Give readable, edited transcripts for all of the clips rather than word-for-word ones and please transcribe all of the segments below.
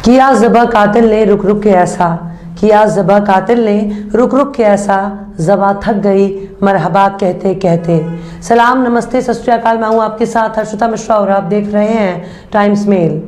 किया ज़बा कातिल ने रुक रुक के ऐसा, किया ज़बा कातिल ने रुक रुक के ऐसा, ज़बा थक गई मरहबा कहते कहते। सलाम, नमस्ते, सत श्री अकाल। मैं हूँ आपके साथ हर्षिता मिश्रा और आप देख रहे हैं टाइम्स मेल।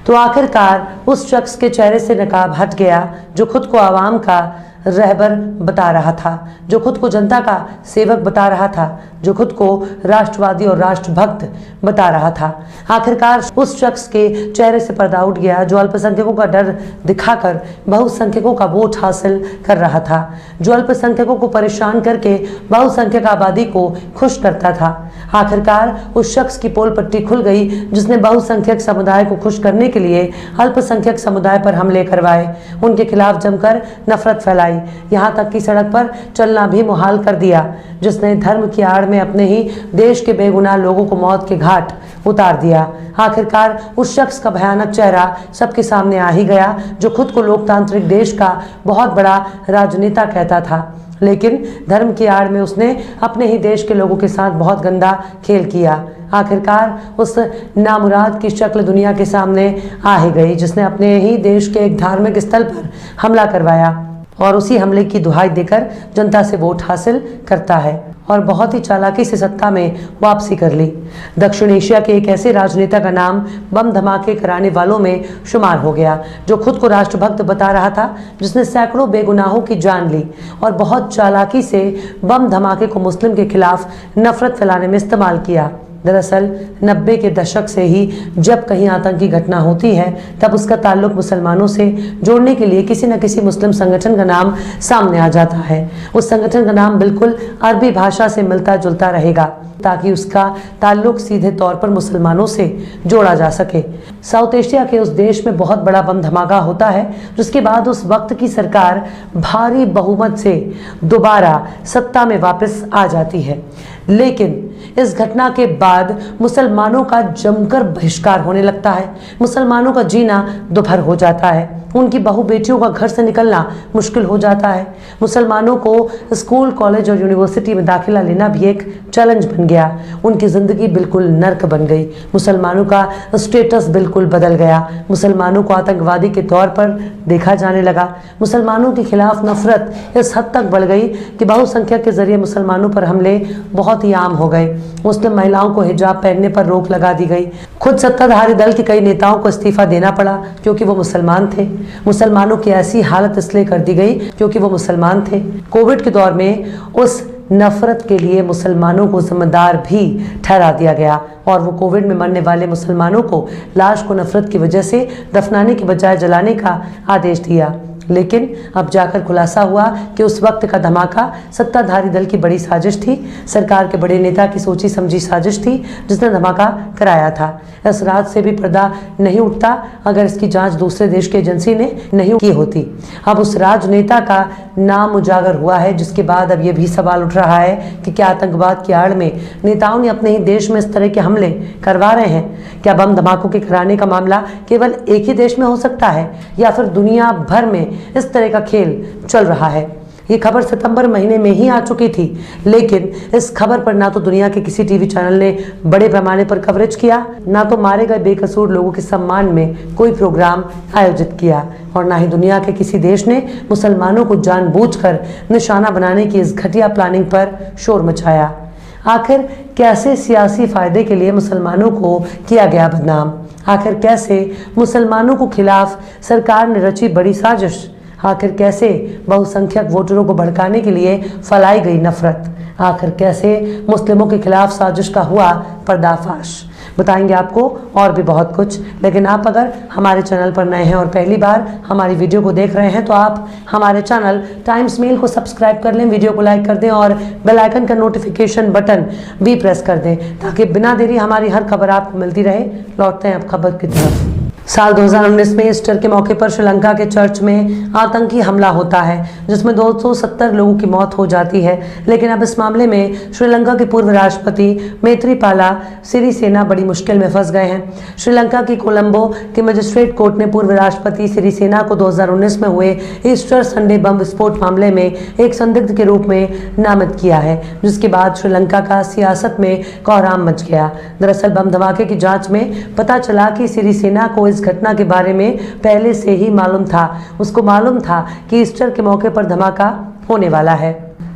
तो आखिरकार उस शख्स के चेहरे से नकाब हट गया जो खुद को आवाम का रहबर बता रहा था, जो खुद को जनता का सेवक बता रहा था, जो खुद को राष्ट्रवादी और राष्ट्रभक्त बता रहा था। आखिरकार उस शख्स के चेहरे से पर्दा उठ गया जो अल्पसंख्यकों का डर दिखाकर बहुसंख्यकों का वोट हासिल कर रहा था, जो अल्पसंख्यकों को परेशान करके बहुसंख्यक आबादी को खुश करता था। आखिरकार उस शख्स की पोल पट्टी खुल गई जिसने बहुसंख्यक समुदाय को खुश करने के लिए अल्पसंख्यक समुदाय पर हमले करवाए, उनके खिलाफ जमकर नफरत फैलाई, यहाँ तक कि सड़क पर चलना भी मुहाल कर दिया, जिसने धर्म की आड़ में अपने ही देश के बेगुनाह लोगों को मौत के घाट उतार दिया। आखिरकार उस शख्स का भयानक चेहरा सबके सामने आ ही गया जो खुद को लोकतांत्रिक देश का बहुत बड़ा राजनेता कहता था, लेकिन धर्म की आड़ में उसने अपने ही देश के लोगों के साथ बहुत गंदा खेल किया। आखिरकार उस नामुराद की शक्ल दुनिया के सामने आ ही गई जिसने अपने ही देश के एक धार्मिक स्थल पर हमला करवाया और उसी हमले की दुहाई देकर जनता से वोट हासिल करता है और बहुत ही चालाकी से सत्ता में वापसी कर ली। दक्षिण एशिया के एक ऐसे राजनेता का नाम बम धमाके कराने वालों में शुमार हो गया जो खुद को राष्ट्रभक्त बता रहा था, जिसने सैकड़ों बेगुनाहों की जान ली और बहुत चालाकी से बम धमाके को मुस्लिम के खिलाफ नफरत फैलाने में इस्तेमाल किया। दरअसल 90 के दशक से ही जब कहीं आतंकी घटना होती है तब उसका ताल्लुक मुसलमानों से जोड़ने के लिए किसी न किसी मुस्लिम संगठन का नाम सामने आ जाता है। उस संगठन का नाम बिल्कुल अरबी भाषा से मिलता जुलता रहेगा ताकि उसका ताल्लुक सीधे तौर पर मुसलमानों से जोड़ा जा सके। साउथ एशिया के उस देश में बहुत बड़ा बम धमाका होता है जिसके बाद उस वक्त की सरकार भारी बहुमत से दोबारा सत्ता में वापस आ जाती है, लेकिन इस घटना के बाद मुसलमानों का जमकर बहिष्कार होने लगता है। मुसलमानों का जीना दुभर हो जाता है, उनकी बहू बेटियों का घर से निकलना मुश्किल हो जाता है। मुसलमानों को स्कूल, कॉलेज और यूनिवर्सिटी में दाखिला लेना भी एक चैलेंज बन गया। उनकी ज़िंदगी बिल्कुल नर्क बन गई। मुसलमानों का स्टेटस बिल्कुल बदल गया। मुसलमानों को आतंकवादी के तौर पर देखा जाने लगा। मुसलमानों के खिलाफ नफरत इस हद तक बढ़ गई कि बहुसंख्यक के जरिए मुसलमानों पर हमले बहुत ही आम हो गए। मुस्लिम महिलाओं को हिजाब पहनने पर रोक लगा दी गई। खुद सत्ताधारी दल के कई नेताओं को इस्तीफा देना पड़ा क्योंकि वो मुसलमान थे। मुसलमानों की ऐसी हालत इसलिए कर दी गई क्योंकि वो मुसलमान थे। कोविड के दौर में उस नफरत के लिए मुसलमानों को जिम्मेदार भी ठहरा दिया गया और वो कोविड में मरने वाले मुसलमानों को लाश को नफरत की वजह से दफनाने की बजाय जलाने का आदेश दिया। लेकिन अब जाकर खुलासा हुआ कि उस वक्त का धमाका सत्ताधारी दल की बड़ी साजिश थी, सरकार के बड़े नेता की सोची समझी साजिश थी जिसने धमाका कराया था। इस रात से भी पर्दा नहीं उठता अगर इसकी जांच दूसरे देश की एजेंसी ने नहीं की होती। अब उस राजनेता का नाम उजागर हुआ है, जिसके बाद अब ये भी सवाल उठ रहा है कि क्या आतंकवाद की आड़ में नेताओं ने अपने ही देश में इस तरह के हमले करवा रहे हैं? क्या बम धमाकों के कराने का मामला केवल एक ही देश में हो सकता है या फिर दुनिया भर में इस तरह का खेल चल रहा है? ये खबर सितंबर महीने में ही आ चुकी थी, लेकिन इस खबर पर ना तो दुनिया के किसी टीवी चैनल ने बड़े पैमाने पर कवरेज किया, ना तो मारे गए बेकसूर लोगों के सम्मान में कोई प्रोग्राम आयोजित किया और ना ही दुनिया के किसी देश ने मुसलमानों को जानबूझकर निशाना बनाने की इस घटिया प्लानिंग पर शोर मचाया। आखिर कैसे सियासी फायदे के लिए मुसलमानों को किया गया बदनाम? आखिर कैसे मुसलमानों को खिलाफ सरकार ने रची बड़ी साजिश? आखिर कैसे बहुसंख्यक वोटरों को भड़काने के लिए फैलाई गई नफरत? आखिर कैसे मुस्लिमों के खिलाफ साजिश का हुआ पर्दाफाश? बताएंगे आपको और भी बहुत कुछ, लेकिन आप अगर हमारे चैनल पर नए हैं और पहली बार हमारी वीडियो को देख रहे हैं तो आप हमारे चैनल टाइम्स मेल को सब्सक्राइब कर लें, वीडियो को लाइक कर दें और बेल आइकन का नोटिफिकेशन बटन भी प्रेस कर दें ताकि बिना देरी हमारी हर खबर आपको मिलती रहे। लौटते हैं अब खबर की तरफ। साल 2019 में ईस्टर के मौके पर श्रीलंका के चर्च में आतंकी हमला होता है जिसमें 270 लोगों की मौत हो जाती है, लेकिन अब इस मामले में श्रीलंका के पूर्व राष्ट्रपति मैत्रीपाला सिरिसेना बड़ी मुश्किल में फंस गए हैं। श्रीलंका की कोलंबो के मजिस्ट्रेट कोर्ट ने पूर्व राष्ट्रपति सिरिसेना को 2019 में हुए ईस्टर संडे बम विस्फोट मामले में एक संदिग्ध के रूप में नामित किया है, जिसके बाद श्रीलंका का सियासत में कोहराम मच गया। दरअसल बम धमाके की जांच में पता चला कि सिरिसेना को इस घटना के बारे में पहले से ही मालूम था। उसको मालूम था कि ईस्टर के मौके पर धमाका होने वाला है,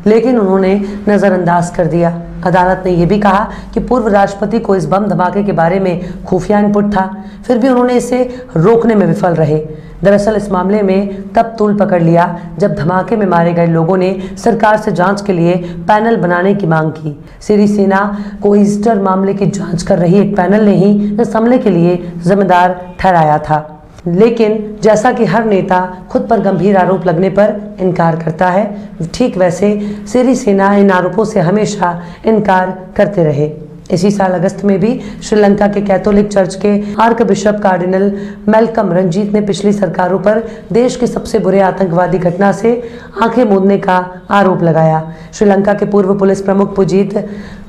लेकिन उन्होंने नज़रअंदाज कर दिया। अदालत ने यह भी कहा कि पूर्व राष्ट्रपति को इस बम धमाके के बारे में खुफिया इनपुट था, फिर भी उन्होंने इसे रोकने में विफल रहे। दरअसल इस मामले में तब तूल पकड़ लिया जब धमाके में मारे गए लोगों ने सरकार से जांच के लिए पैनल बनाने की मांग की। सिरिसेना को ईस्टर मामले की जांच कर रही एक पैनल ने ही इस हमले के लिए जिम्मेदार ठहराया था। लेकिन जैसा कि हर नेता खुद पर गंभीर आरोप लगने पर इनकार करता है, ठीक वैसे सिरिसेना इन आरोपों से हमेशा इनकार करते रहे। इसी साल अगस्त में भी श्रीलंका के कैथोलिक चर्च के arch bishop cardinal Malcolm Ranjith ने पिछली सरकारों पर देश के सबसे बुरे आतंकवादी घटना से आंखें मूंदने का आरोप लगाया। श्रीलंका के पूर्व पुलिस प्रमुख पुजीत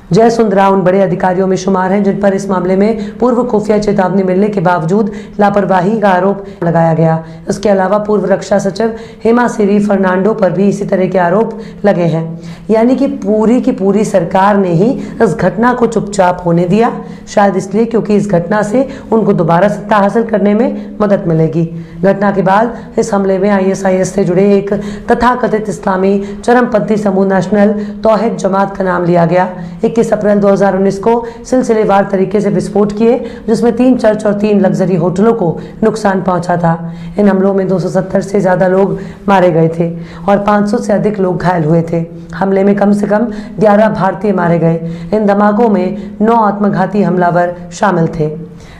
जयसुंदरा उन बड़े अधिकारियों में शुमार हैं जिन पर इस मामले में पूर्व खुफिया चेतावनी मिलने के बावजूद लापरवाही का आरोप लगाया गया। इसके अलावा पूर्व रक्षा सचिव हेमासिरी फर्नांडो पर भी इसी तरह के आरोप लगे हैं। यानी कि पूरी की पूरी सरकार ने ही इस घटना को चुपचाप होने दिया, शायद इसलिए क्योंकि इस घटना से उनको दोबारा सत्ता हासिल करने में मदद मिलेगी। घटना के बाद इस हमले में ISIS से जुड़े एक तथाकथित इस्लामी चरमपंथी समूह नेशनल तौहीद जमात का नाम लिया गया। 21 अप्रैल 2019 को सिलसिलेवार तरीके से विस्फोट किए, जिसमें 3 चर्च और 3 लग्जरी होटलों को नुकसान पहुंचा था। इन हमलों में 270 से ज़्यादा लोग मारे गए थे और 500 से अधिक लोग घायल हुए थे। हमले में कम से कम 11 भारतीय मारे गए। इन धमाकों में 9 आत्मघाती हमलावर शामिल थे।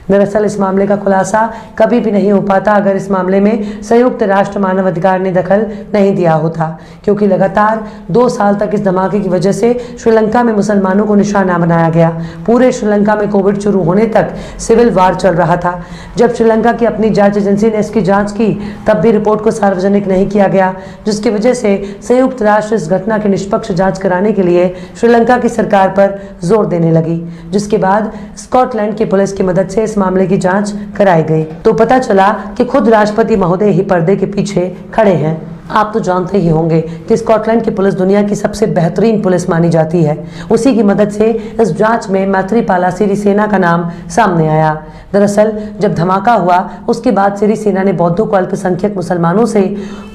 दरअसल इस मामले का खुलासा कभी भी नहीं हो पाता अगर इस मामले में संयुक्त राष्ट्र मानवाधिकार ने दखल नहीं दिया होता, क्योंकि लगातार 2 साल तक इस धमाके की वजह से श्रीलंका में मुसलमानों को निशाना बनाया गया। पूरे श्रीलंका में कोविड शुरू होने तक सिविल वार चल रहा था। जब श्रीलंका की अपनी जांच एजेंसी ने इसकी जांच की तब भी रिपोर्ट को सार्वजनिक नहीं किया गया, जिसकी वजह से संयुक्त राष्ट्र इस घटना की निष्पक्ष जांच कराने के लिए श्रीलंका की सरकार पर जोर देने लगी, जिसके बाद स्कॉटलैंड की पुलिस की मदद से मामले की जांच कराई गई तो पता चला कि खुद राष्ट्रपति महोदय ही पर्दे के पीछे खड़े हैं। आप तो जानते ही होंगे कि स्कॉटलैंड की पुलिस दुनिया की सबसे बेहतरीन पुलिस मानी जाती है। उसी की मदद से इस जांच में मैत्रीपाला सिरिसेना का नाम सामने आया। दरअसल जब धमाका हुआ उसके बाद सिरिसेना ने बौद्धों को अल्पसंख्यक मुसलमानों से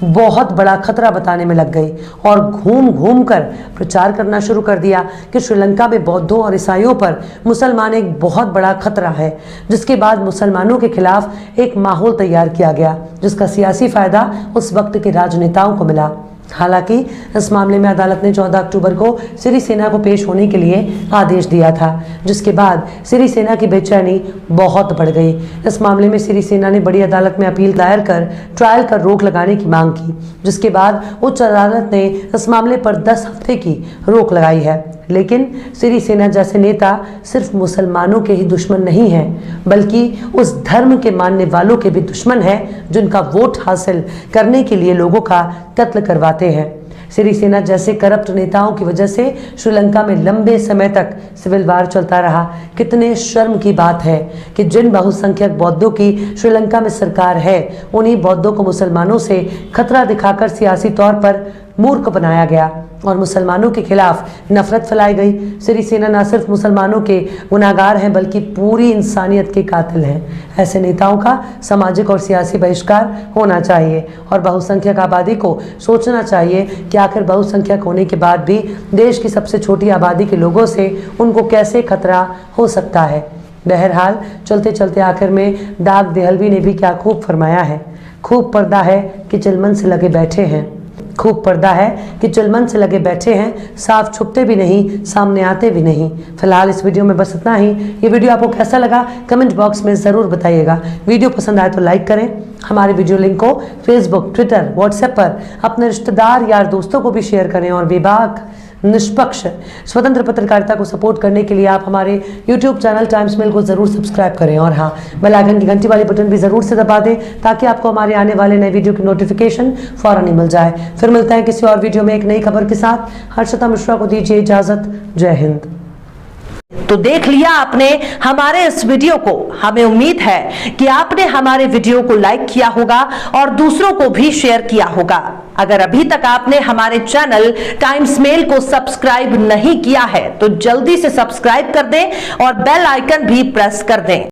बहुत बड़ा खतरा बताने में लग गई और घूम घूम कर प्रचार करना शुरू कर दिया कि श्रीलंका में बौद्धों और ईसाइयों पर मुसलमान एक बहुत बड़ा खतरा है, जिसके बाद मुसलमानों के खिलाफ एक माहौल तैयार किया गया, जिसका सियासी फायदा उस वक्त के राजनेताओं को मिला। हालांकि इस मामले में अदालत ने 14 अक्टूबर को सिरिसेना को पेश होने के लिए आदेश दिया था, जिसके बाद सिरिसेना की बेचैनी बहुत बढ़ गई। इस मामले में सिरिसेना ने बड़ी अदालत में अपील दायर कर ट्रायल पर रोक लगाने की मांग की, जिसके बाद उच्च अदालत ने इस मामले पर 10 हफ्ते की रोक लगाई है। लेकिन सिरिसेना जैसे नेता सिर्फ मुसलमानों के ही दुश्मन नहीं हैं, बल्कि उस धर्म के मानने वालों के भी दुश्मन हैं जिनका वोट हासिल करने के लिए लोगों का कत्ल करवाते हैं। सिरिसेना जैसे करप्ट नेताओं की वजह से श्रीलंका में लंबे समय तक सिविल वार चलता रहा। कितने शर्म की बात है कि जिन बहुसंख्यक बौद्धों की श्रीलंका में सरकार है, उन्हीं बौद्धों को मुसलमानों से खतरा दिखाकर सियासी तौर पर मूर्ख बनाया गया और मुसलमानों के खिलाफ नफरत फैलाई गई। सिरिसेना न सिर्फ मुसलमानों के गुनाहगार हैं बल्कि पूरी इंसानियत के कातिल हैं। ऐसे नेताओं का सामाजिक और सियासी बहिष्कार होना चाहिए और बहुसंख्यक आबादी को सोचना चाहिए कि आखिर बहुसंख्यक होने के बाद भी देश की सबसे छोटी आबादी के लोगों से उनको कैसे खतरा हो सकता है। बहरहाल चलते चलते आखिर में डाक देहलवी ने भी क्या खूब फरमाया है, खूब पर्दा है कि चिलमन से लगे बैठे हैं, खूब पर्दा है कि चिलमन से लगे बैठे हैं, साफ छुपते भी नहीं, सामने आते भी नहीं। फिलहाल इस वीडियो में बस इतना ही। ये वीडियो आपको कैसा लगा कमेंट बॉक्स में ज़रूर बताइएगा। वीडियो पसंद आए तो लाइक करें। हमारे वीडियो लिंक को फेसबुक, ट्विटर, व्हाट्सएप पर अपने रिश्तेदार यार दोस्तों को भी शेयर करें और बेबाक निष्पक्ष स्वतंत्र पत्रकारिता को सपोर्ट करने के लिए आप हमारे YouTube चैनल टाइम्स मेल को ज़रूर सब्सक्राइब करें और हाँ, बेल आइकन की घंटी वाली बटन भी ज़रूर से दबा दें ताकि आपको हमारे आने वाले नए वीडियो की नोटिफिकेशन फ़ौरन ही मिल जाए। फिर मिलते हैं किसी और वीडियो में एक नई खबर के साथ। हर्षिता मिश्रा को दीजिए इजाज़त। जय हिंद। तो देख लिया आपने हमारे इस वीडियो को। हमें उम्मीद है कि आपने हमारे वीडियो को लाइक किया होगा और दूसरों को भी शेयर किया होगा। अगर अभी तक आपने हमारे चैनल टाइम्स मेल को सब्सक्राइब नहीं किया है तो जल्दी से सब्सक्राइब कर दें और बेल आइकन भी प्रेस कर दें।